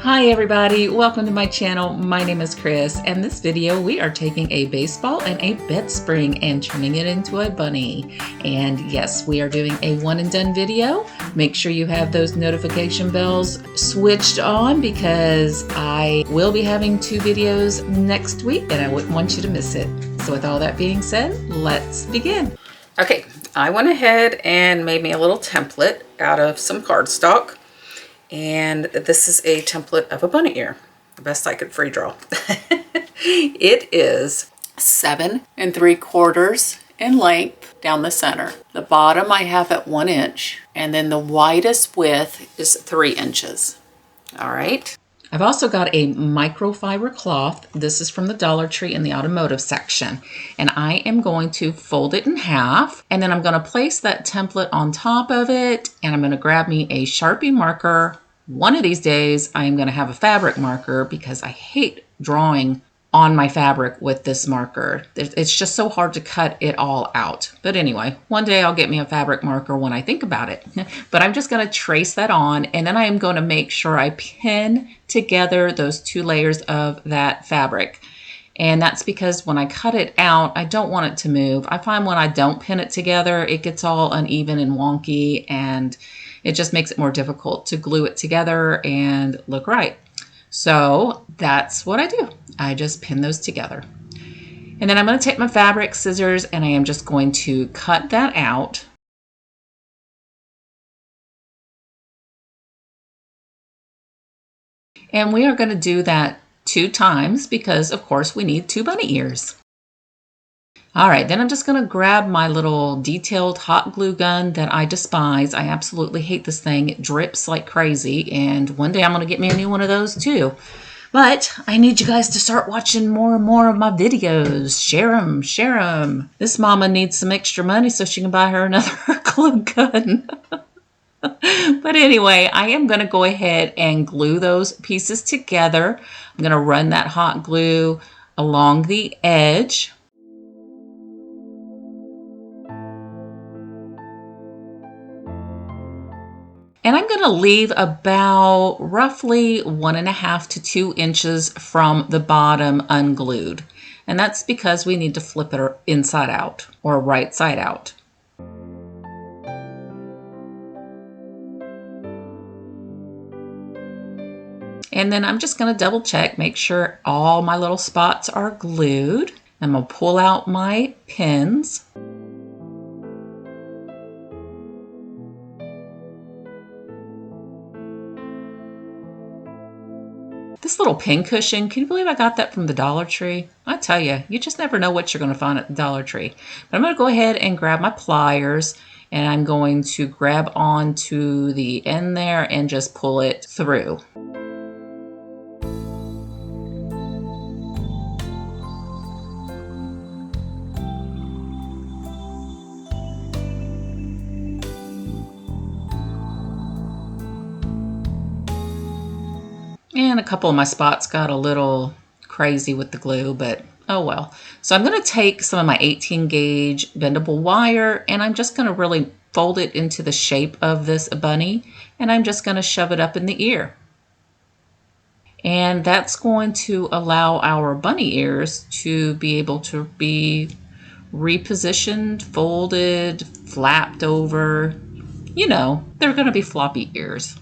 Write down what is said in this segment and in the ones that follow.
Hi everybody, welcome to my channel. My name is Chris, and this video we are taking a baseball and a bed spring and turning it into a bunny. And yes, we are doing a one and done video. Make sure you have those notification bells switched on because I will be having 2 videos next week and I wouldn't want you to miss it. So with all that being said, let's begin. Okay, I went ahead and made me a little template out of some cardstock. And this is a template of a bunny ear, the best I could free draw. It is 7 3/4 in length down the center. The bottom I have at 1 inch, and then the widest width is 3 inches. All right. I've also got a microfiber cloth. This is from the Dollar Tree in the automotive section. And I am going to fold it in half, and then I'm going to place that template on top of it, and I'm going to grab me a Sharpie marker. One of these days, I'm going to have a fabric marker because I hate drawing on my fabric with this marker. It's just so hard to cut it all out. But anyway, one day I'll get me a fabric marker when I think about it. But I'm just going to trace that on, and then I am going to make sure I pin together those 2 layers of that fabric. And that's because when I cut it out, I don't want it to move. I find when I don't pin it together, it gets all uneven and wonky, and it just makes it more difficult to glue it together and look right. So that's what I do. I just pin those together. And then I'm going to take my fabric scissors and I am just going to cut that out. And we are going to do that 2 times because, of course, we need 2 bunny ears. All right, then I'm just going to grab my little detailed hot glue gun that I despise. I absolutely hate this thing. It drips like crazy, and one day I'm going to get me a new one of those too. But I need you guys to start watching more and more of my videos. Share them, share them. This mama needs some extra money so she can buy her another glue gun. But anyway, I am going to go ahead and glue those pieces together. I'm going to run that hot glue along the edge. And I'm going to leave about roughly 1.5 to 2 inches from the bottom unglued. And that's because we need to flip it inside out or right side out. And then I'm just going to double check, make sure all my little spots are glued. I'm going to pull out my pins. This little pin cushion, can you believe I got that from the Dollar Tree? I tell you, you just never know what you're going to find at the Dollar Tree. But I'm going to go ahead and grab my pliers, and I'm going to grab onto the end there and just pull it through. And a couple of my spots got a little crazy with the glue, but oh well. So I'm going to take some of my 18 gauge bendable wire, and I'm just going to really fold it into the shape of this bunny, and I'm just going to shove it up in the ear. And that's going to allow our bunny ears to be able to be repositioned, folded, flapped over. You know, they're going to be floppy ears.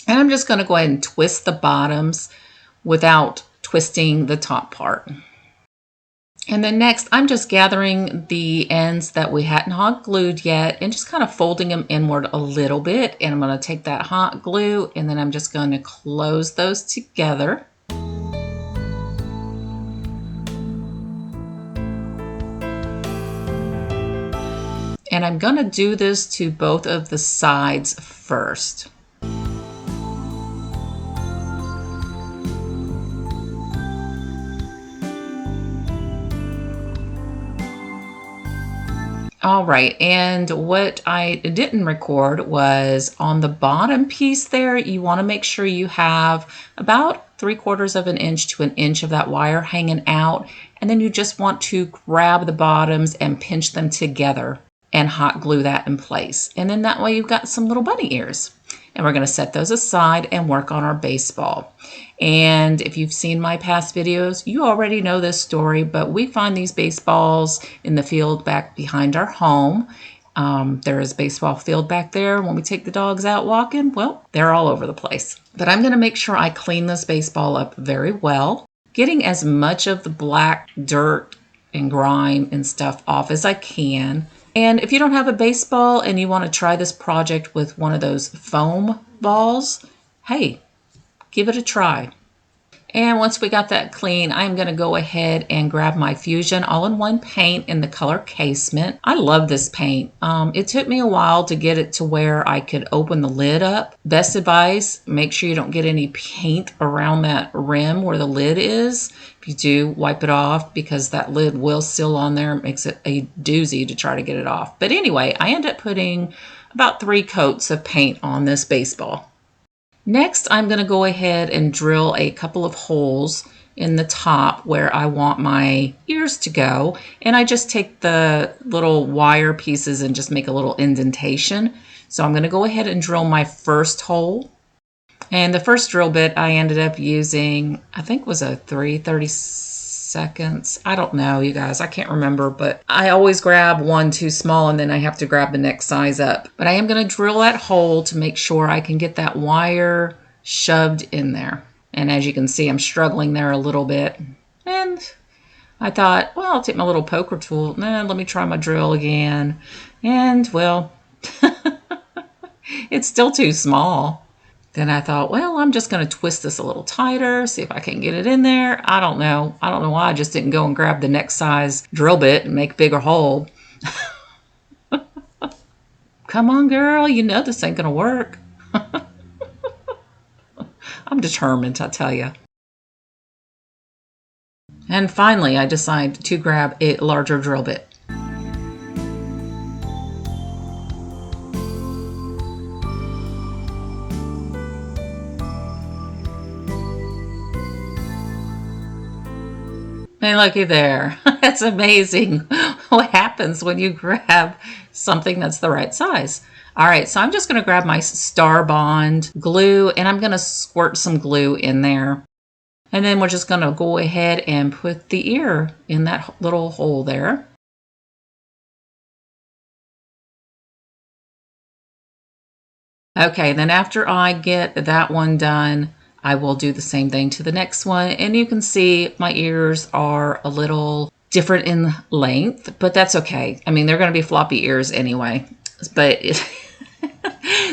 And I'm just going to go ahead and twist the bottoms without twisting the top part. And then next, I'm just gathering the ends that we hadn't hot glued yet and just kind of folding them inward a little bit. And I'm going to take that hot glue and then I'm just going to close those together. And I'm going to do this to both of the sides first. All right, and what I didn't record was on the bottom piece there, you want to make sure you have about 3/4 of an inch to an inch of that wire hanging out, and then you just want to grab the bottoms and pinch them together and hot glue that in place. And then that way you've got some little bunny ears. and we're going to set those aside and work on our baseball. And if you've seen my past videos, you already know this story, but we find these baseballs in the field back behind our home. There is a baseball field back there. When we take the dogs out walking, well, they're all over the place. But I'm going to make sure I clean this baseball up very well, getting as much of the black dirt and grime and stuff off as I can. And if you don't have a baseball and you want to try this project with one of those foam balls, hey, give it a try. And once we got that clean, I'm going to go ahead and grab my Fusion all-in-one paint in the color Casement. I love this paint. It took me a while to get it to where I could open the lid up. Best advice, make sure you don't get any paint around that rim where the lid is. If you do, wipe it off because that lid will seal on there. It makes it a doozy to try to get it off. But anyway, I end up putting about 3 coats of paint on this baseball. Next, I'm going to go ahead and drill a couple of holes in the top where I want my ears to go. And I just take the little wire pieces and just make a little indentation. So I'm going to go ahead and drill my first hole. And the first drill bit I ended up using, I think was a 3/32. I don't know, you guys, I can't remember, but I always grab one too small and then I have to grab the next size up. But I am going to drill that hole to make sure I can get that wire shoved in there. And as you can see, I'm struggling there a little bit. And I thought, well, I'll take my little poker tool. Nah, let me try my drill again. And well, it's still too small. Then I thought, well, I'm just going to twist this a little tighter, see if I can get it in there. I don't know. I don't know why I just didn't go and grab the next size drill bit and make a bigger hole. Come on, girl. You know this ain't going to work. I'm determined, I tell you. And finally, I decided to grab a larger drill bit. And looky there. That's amazing what happens when you grab something that's the right size. All right, so I'm just going to grab my Star Bond glue and I'm going to squirt some glue in there. And then we're just going to go ahead and put the ear in that little hole there. Okay, then after I get that one done, I will do the same thing to the next one. And you can see my ears are a little different in length, but that's okay. I mean, they're going to be floppy ears anyway. But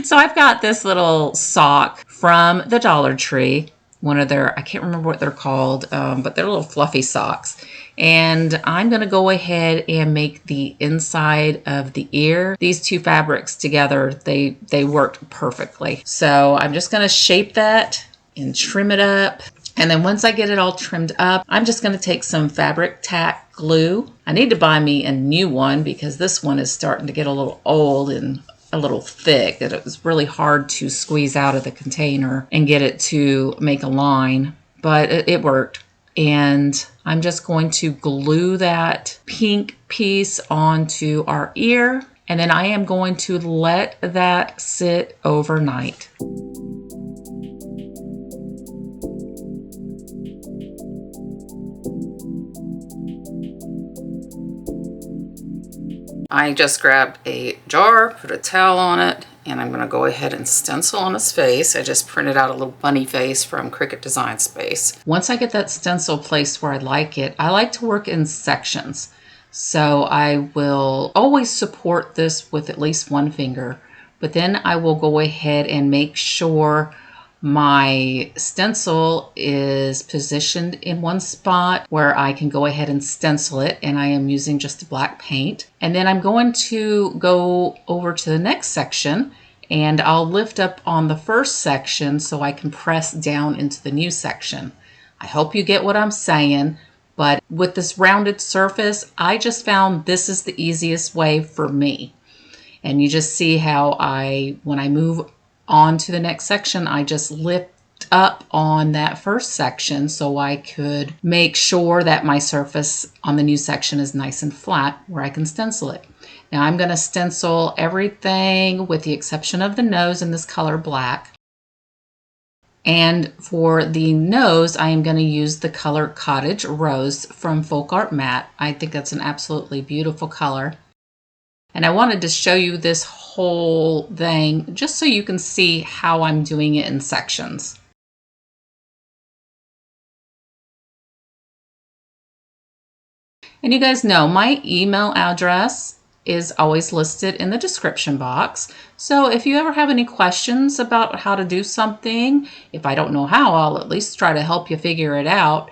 so I've got this little sock from the Dollar Tree. One of their, I can't remember what they're called, but they're little fluffy socks. And I'm going to go ahead and make the inside of the ear. These two fabrics together, they worked perfectly. So I'm just going to shape that and trim it up. And then once I get it all trimmed up, I'm just going to take some fabric tack glue. I need to buy me a new one because this one is starting to get a little old and a little thick. It was really hard to squeeze out of the container and get it to make a line, but it worked. And I'm just going to glue that pink piece onto our ear. And then I am going to let that sit overnight. I just grabbed a jar, put a towel on it, and I'm going to go ahead and stencil on his face. I just printed out a little bunny face from Cricut Design Space. Once I get that stencil placed where I like it, I like to work in sections. So I will always support this with at least one finger, but then I will go ahead and make sure my stencil is positioned in one spot where I can go ahead and stencil it, and I am using just a black paint. And then I'm going to go over to the next section and I'll lift up on the first section so I can press down into the new section. I hope you get what I'm saying, but with this rounded surface, I just found this is the easiest way for me. And you just see how when I move on to the next section, I just lift up on that first section so I could make sure that my surface on the new section is nice and flat where I can stencil it. Now I'm going to stencil everything with the exception of the nose in this color black. And for the nose, I am going to use the color Cottage Rose from Folk Art Matte. I think that's an absolutely beautiful color. And I wanted to show you this whole thing just so you can see how I'm doing it in sections. And you guys know my email address is always listed in the description box. So if you ever have any questions about how to do something, if I don't know how, I'll at least try to help you figure it out.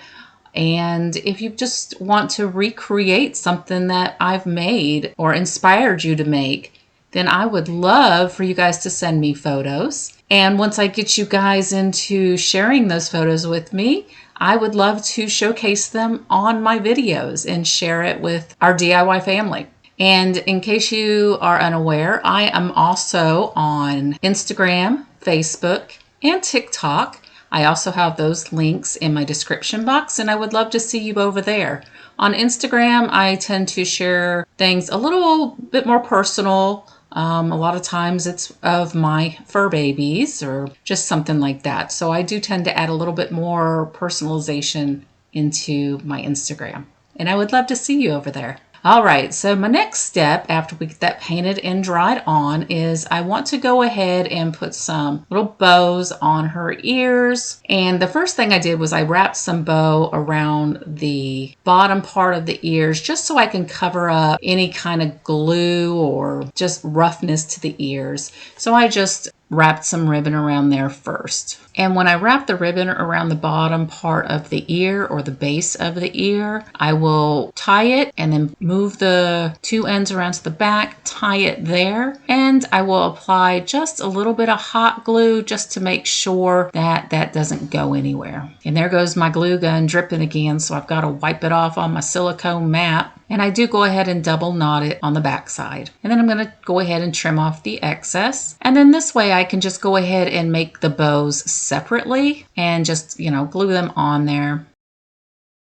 And if you just want to recreate something that I've made or inspired you to make, then I would love for you guys to send me photos. And once I get you guys into sharing those photos with me, I would love to showcase them on my videos and share it with our DIY family. And in case you are unaware, I am also on Instagram, Facebook, and TikTok. I also have those links in my description box, and I would love to see you over there. On Instagram, I tend to share things a little bit more personal. A lot of times it's of my fur babies or just something like that. So I do tend to add a little bit more personalization into my Instagram. And I would love to see you over there. All right, so my next step after we get that painted and dried on is I want to go ahead and put some little bows on her ears. And the first thing I did was I wrapped some bow around the bottom part of the ears just so I can cover up any kind of glue or just roughness to the ears. So I just wrapped some ribbon around there first. And when I wrap the ribbon around the bottom part of the ear or the base of the ear, I will tie it and then move the two ends around to the back, tie it there, and I will apply just a little bit of hot glue just to make sure that that doesn't go anywhere. And there goes my glue gun dripping again, so I've got to wipe it off on my silicone mat. And I do go ahead and double knot it on the back side. And then I'm going to go ahead and trim off the excess. And then this way I can just go ahead and make the bows separately and just, glue them on there.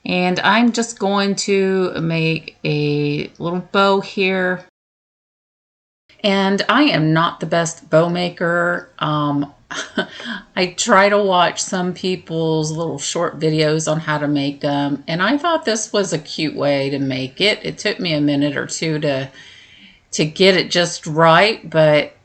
And I'm just going to make a little bow here. And I am not the best bow maker. I try to watch some people's little short videos on how to make them, and I thought this was a cute way to make it. It took me a minute or two to get it just right, but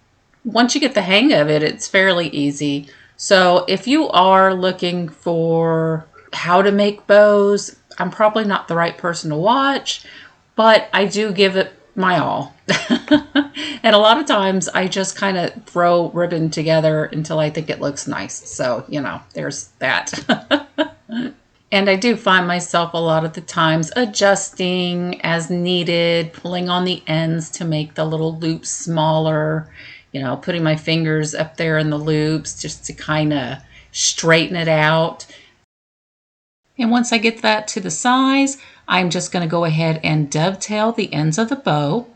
once you get the hang of it, it's fairly easy. So if you are looking for how to make bows, I'm probably not the right person to watch, but I do give it my all. And a lot of times I just kind of throw ribbon together until I think it looks nice. So, there's that. And I do find myself a lot of the times adjusting as needed, pulling on the ends to make the little loops smaller, putting my fingers up there in the loops just to kind of straighten it out. And once I get that to the size, I'm just going to go ahead and dovetail the ends of the bow.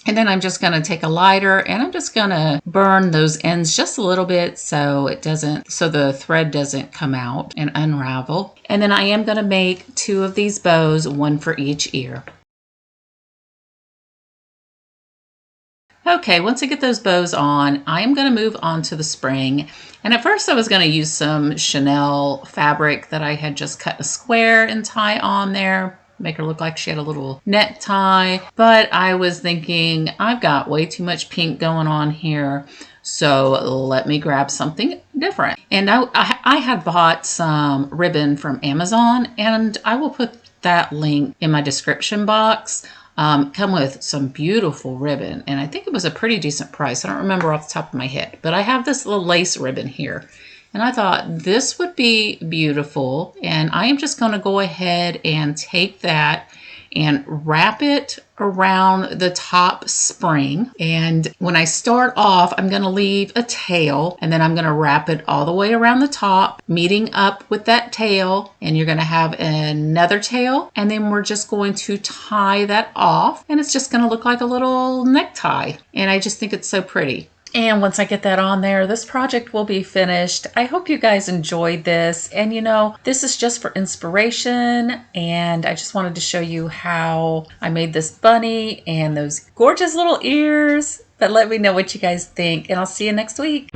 And then I'm just going to take a lighter and I'm just going to burn those ends just a little bit so the thread doesn't come out and unravel. And then I am going to make 2 of these bows, 1 for each ear. Okay, once I get those bows on, I'm going to move on to the spring. And at first I was going to use some Chanel fabric that I had just cut a square and tie on there. Make her look like she had a little necktie. But I was thinking, I've got way too much pink going on here, so let me grab something different. And I had bought some ribbon from Amazon, and I will put that link in my description box. Come with some beautiful ribbon, and I think it was a pretty decent price. I don't remember off the top of my head, but I have this little lace ribbon here. And I thought this would be beautiful, and I am just going to go ahead and take that and wrap it around the top spring. And when I start off, I'm going to leave a tail, and then I'm going to wrap it all the way around the top, meeting up with that tail, and you're going to have another tail, and then we're just going to tie that off, and it's just going to look like a little necktie. And I just think it's so pretty. And once I get that on there, this project will be finished. I hope you guys enjoyed this. And you know, this is just for inspiration. And I just wanted to show you how I made this bunny and those gorgeous little ears. But let me know what you guys think. And I'll see you next week.